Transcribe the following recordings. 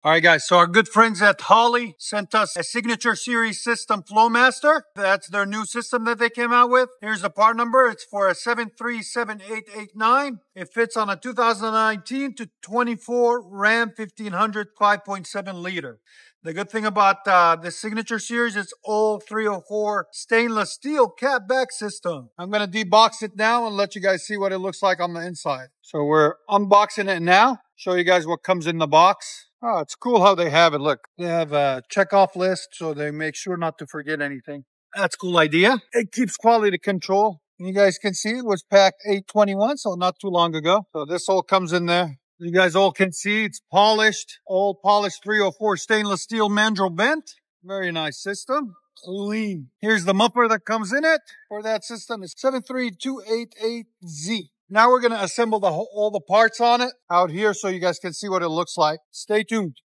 All right, guys, so our good friends at Holley sent us a signature series system, Flowmaster. That's their new system that they came out with. Here's the part number. It's for a 737889. It fits on a 2019 to 24 Ram 1500 5.7 liter. The good thing about the signature series is all 304 stainless steel cap back system. I'm going to debox it now and let you guys see what it looks like on the inside. So we're unboxing it now. Show you guys what comes in the box. Oh, it's cool how they have it. Look, they have a checkoff list, so they make sure not to forget anything. That's a cool idea. It keeps quality control. You guys can see it was packed 8/21, so not too long ago. So this all comes in there. You guys all can see it's polished, all polished 304 stainless steel mandrel bent. Very nice system. Clean. Here's the muffler that comes in it for that system. It's 73288Z. Now we're going to assemble all the parts on it out here so you guys can see what it looks like. Stay tuned.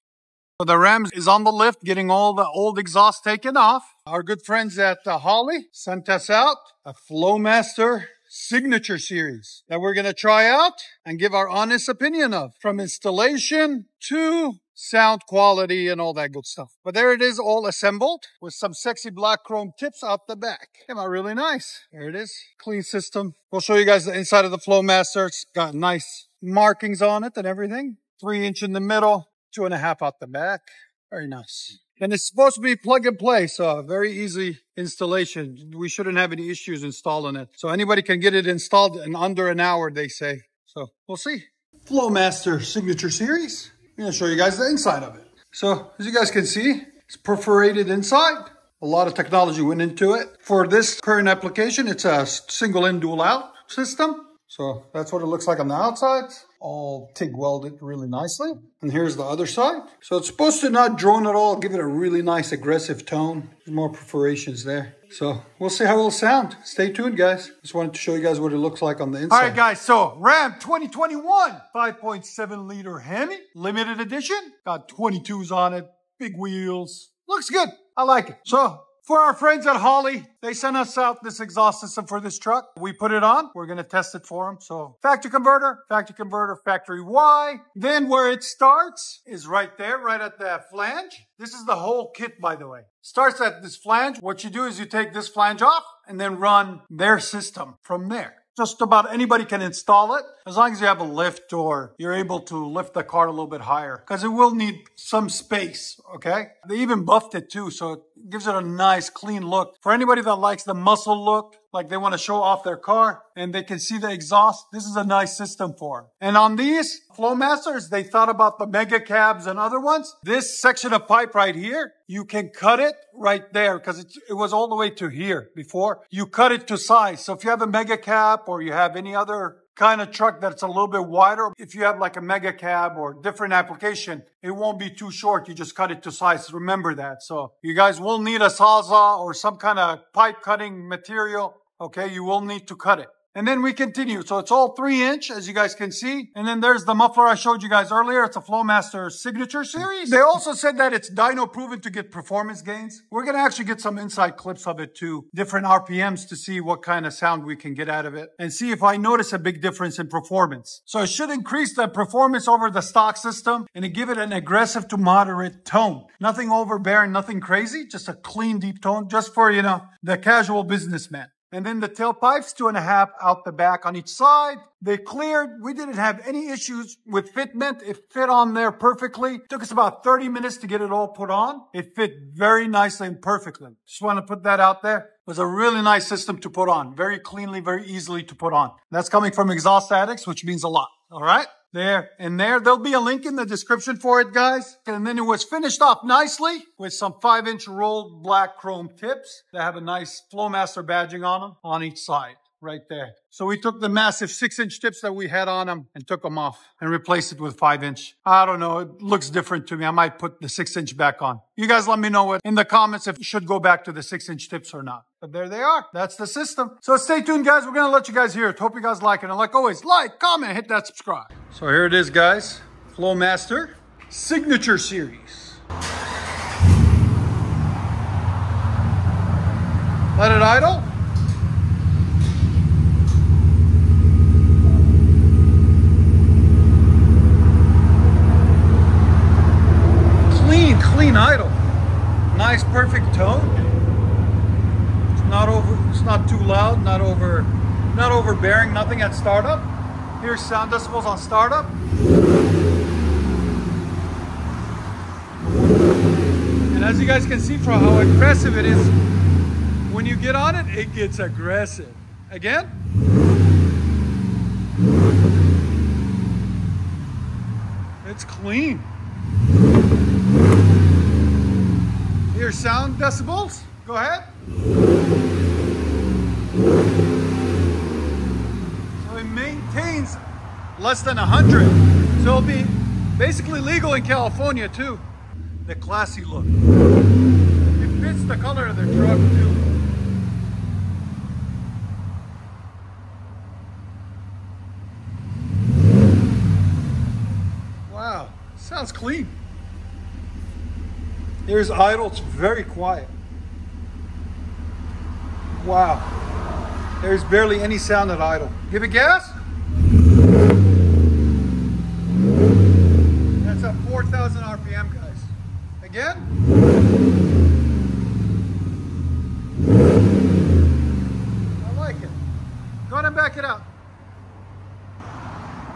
So the Revs is on the lift, getting all the old exhaust taken off. Our good friends at Holley sent us out a Flowmaster signature series that we're going to try out and give our honest opinion of, from installation to sound quality and all that good stuff. But there it is, all assembled with some sexy black chrome tips out the back. Came out really nice. There it is. Clean system. We'll show you guys the inside of the Flowmaster. It's got nice markings on it and everything. 3-inch in the middle, 2.5 out the back. Very nice. And it's supposed to be plug and play, so very easy installation. We shouldn't have any issues installing it. So anybody can get it installed in under an hour, they say. So we'll see. Flowmaster signature series. I'm going to show you guys the inside of it. So as you guys can see, it's perforated inside. A lot of technology went into it. For this current application, it's a single in, dual out system. So that's what it looks like on the outside. All TIG welded really nicely. And here's the other side. So it's supposed to not drone at all, give it a really nice aggressive tone. There's more perforations there. So we'll see how it'll sound. Stay tuned, guys. Just wanted to show you guys what it looks like on the inside. All right, guys. So Ram 2021 5.7 liter Hemi limited edition. Got 22s on it. Big wheels. Looks good. I like it. So for our friends at Holley, they sent us out this exhaust system for this truck. We put it on. We're going to test it for them. So factory converter, factory Y. Then where it starts is right there, right at that flange. This is the whole kit, by the way. Starts at this flange. What you do is you take this flange off and then run their system from there. Just about anybody can install it as long as you have a lift or you're able to lift the car a little bit higher because it will need some space, okay? They even buffed it too, so it gives it a nice clean look. For anybody that likes the muscle look, like they want to show off their car and they can see the exhaust, this is a nice system for them. And on these Flowmasters, they thought about the mega cabs and other ones. This section of pipe right here, you can cut it right there because it was all the way to here before. You cut it to size. So if you have a mega cab or you have any other kind of truck that's a little bit wider, if you have like a mega cab or different application, it won't be too short. You just cut it to size. Remember that. So you guys will need a Sawzall or some kind of pipe cutting material. Okay, you will need to cut it. And then we continue. So it's all 3-inch, as you guys can see. And then there's the muffler I showed you guys earlier. It's a Flowmaster signature series. They also said that it's dyno proven to get performance gains. We're going to actually get some inside clips of it too, different RPMs to see what kind of sound we can get out of it and see if I notice a big difference in performance. So it should increase the performance over the stock system and give it an aggressive to moderate tone. Nothing overbearing, nothing crazy, just a clean, deep tone, just for, the casual businessman. And then the tailpipes, 2.5 out the back on each side. They cleared. We didn't have any issues with fitment. It fit on there perfectly. It took us about 30 minutes to get it all put on. It fit very nicely and perfectly. Just want to put that out there. It was a really nice system to put on. Very cleanly, very easily to put on. That's coming from Exhaust Addicts, which means a lot. All right? There and there. There'll be a link in the description for it, guys. And then it was finished off nicely with some 5-inch rolled black chrome tips that have a nice Flowmaster badging on them on each side right there. So we took the massive 6-inch tips that we had on them and took them off and replaced it with 5-inch. I don't know. It looks different to me. I might put the 6-inch back on. You guys let me know in the comments if you should go back to the 6-inch tips or not. But there they are. That's the system. So stay tuned, guys. We're going to let you guys hear it. Hope you guys like it. And like always, like, comment, hit that subscribe. So here it is, guys. Flowmaster Signature Series. Let it idle. clean idle. Nice, perfect tone. It's not too loud, not overbearing, nothing at startup. Here's sound decibels on startup. And as you guys can see from how aggressive it is, when you get on it, it gets aggressive. Again. It's clean. Here's sound decibels. Go ahead. So it maintains less than 100. So it'll be basically legal in California too. The classy look. It fits the color of the truck too. Wow, sounds clean. Here's idle, it's very quiet. Wow, there's barely any sound at idle. Give it gas. That's at 4,000 RPM, guys. Again. I like it. Go ahead and back it out.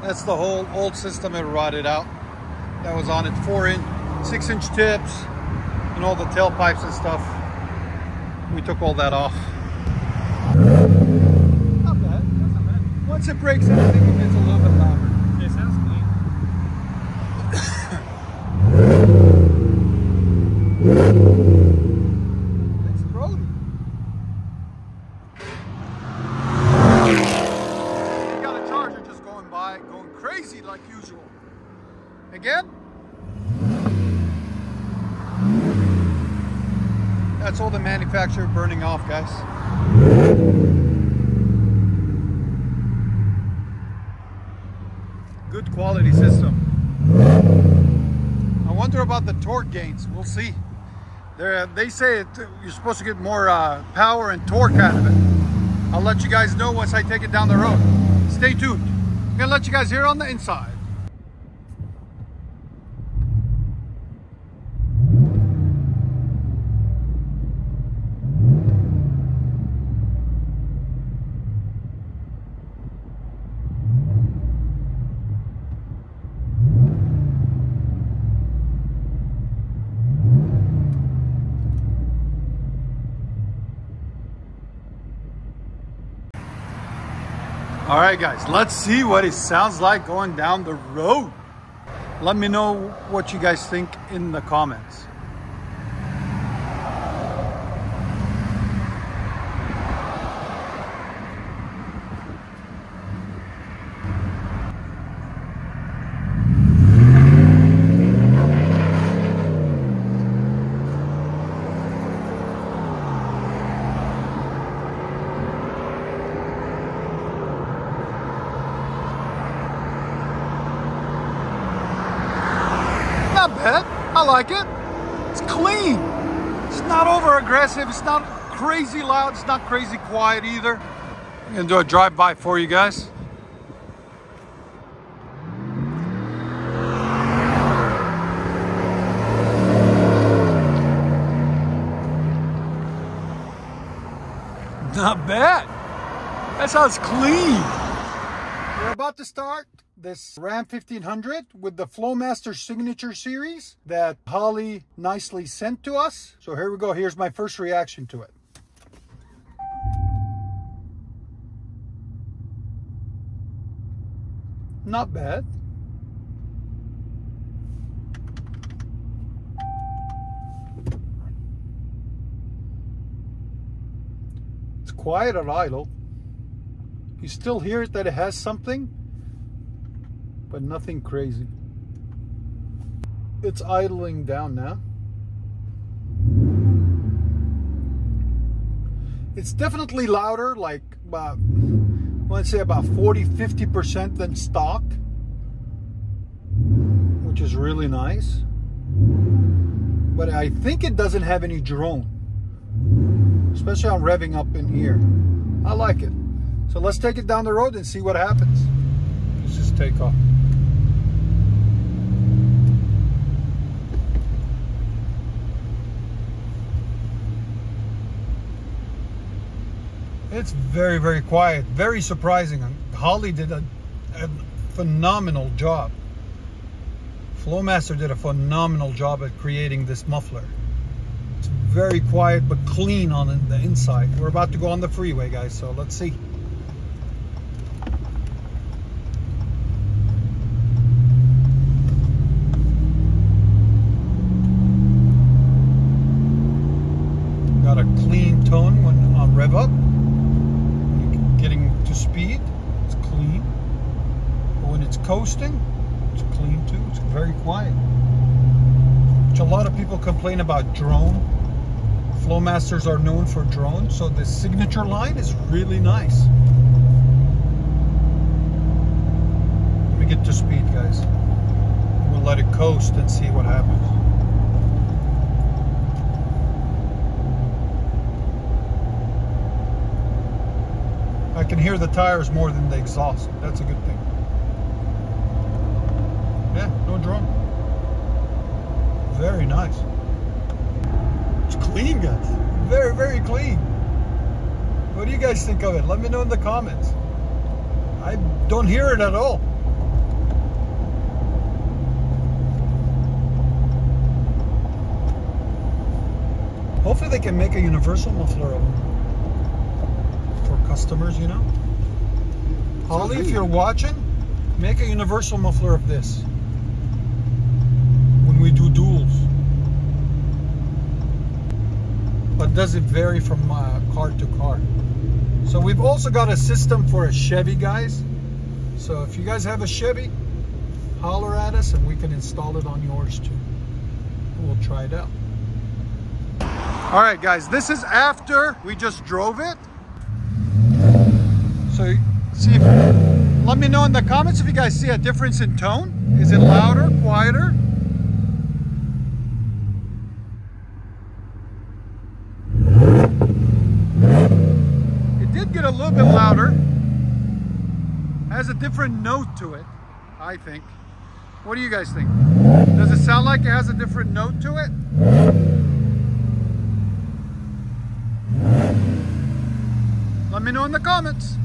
That's the whole old system it rotted out. That was on it, 6-inch tips, and all the tailpipes and stuff. We took all that off. Not bad, that's not bad. Once it breaks out, I think it gets a little bit louder. It sounds clean. It's throaty. You got a Charger just going by, going crazy like usual. Again. That's all the manufacturer burning off, guys. Good quality system. I wonder about the torque gains. We'll see. They say you're supposed to get more power and torque out of it. I'll let you guys know once I take it down the road. Stay tuned. I'm gonna let you guys hear on the inside. All right, guys, let's see what it sounds like going down the road. Let me know what you guys think in the comments. Not bad. I like it. It's clean. It's not over aggressive. It's not crazy loud. It's not crazy quiet either. I'm gonna do a drive-by for you guys. Not bad. That sounds clean. We're about to start this Ram 1500 with the Flowmaster Signature Series that Holley nicely sent to us. So here we go. Here's my first reaction to it. Not bad. It's quiet at idle. You still hear it that it has something, but nothing crazy. It's idling down now. It's definitely louder, like about, let's say about 40-50% than stock, which is really nice. But I think it doesn't have any drone, especially on revving up in here. I like it. So let's take it down the road and see what happens. Let's just take off. It's very, very quiet. Very surprising. Holley did a phenomenal job. Flowmaster did a phenomenal job at creating this muffler. It's very quiet but clean on the inside. We're about to go on the freeway, guys, so let's see. Got a clean tone when on rev up. When you're getting to speed, it's clean. But when it's coasting, it's clean too. It's very quiet. Which a lot of people complain about drone. Flowmasters are known for drones, so the signature line is really nice. Let me get to speed, guys. We'll let it coast and see what happens. I can hear the tires more than the exhaust. That's a good thing. Yeah, no drone. Very nice. It's clean, guys. Very, very clean. What do you guys think of it? Let me know in the comments. I don't hear it at all. Hopefully they can make a universal muffler of them for customers, you know. Holley, if you're watching, make a universal muffler of this when we do duels. But does it vary from car to car? So we've also got a system for a Chevy, guys. So if you guys have a Chevy, holler at us and we can install it on yours too. We'll try it out. All right, guys, this is after we just drove it. So see if, let me know in the comments if you guys see a difference in tone. Is it louder, quieter? It did get a little bit louder. Has a different note to it, I think. What do you guys think? Does it sound like it has a different note to it? Let me know in the comments.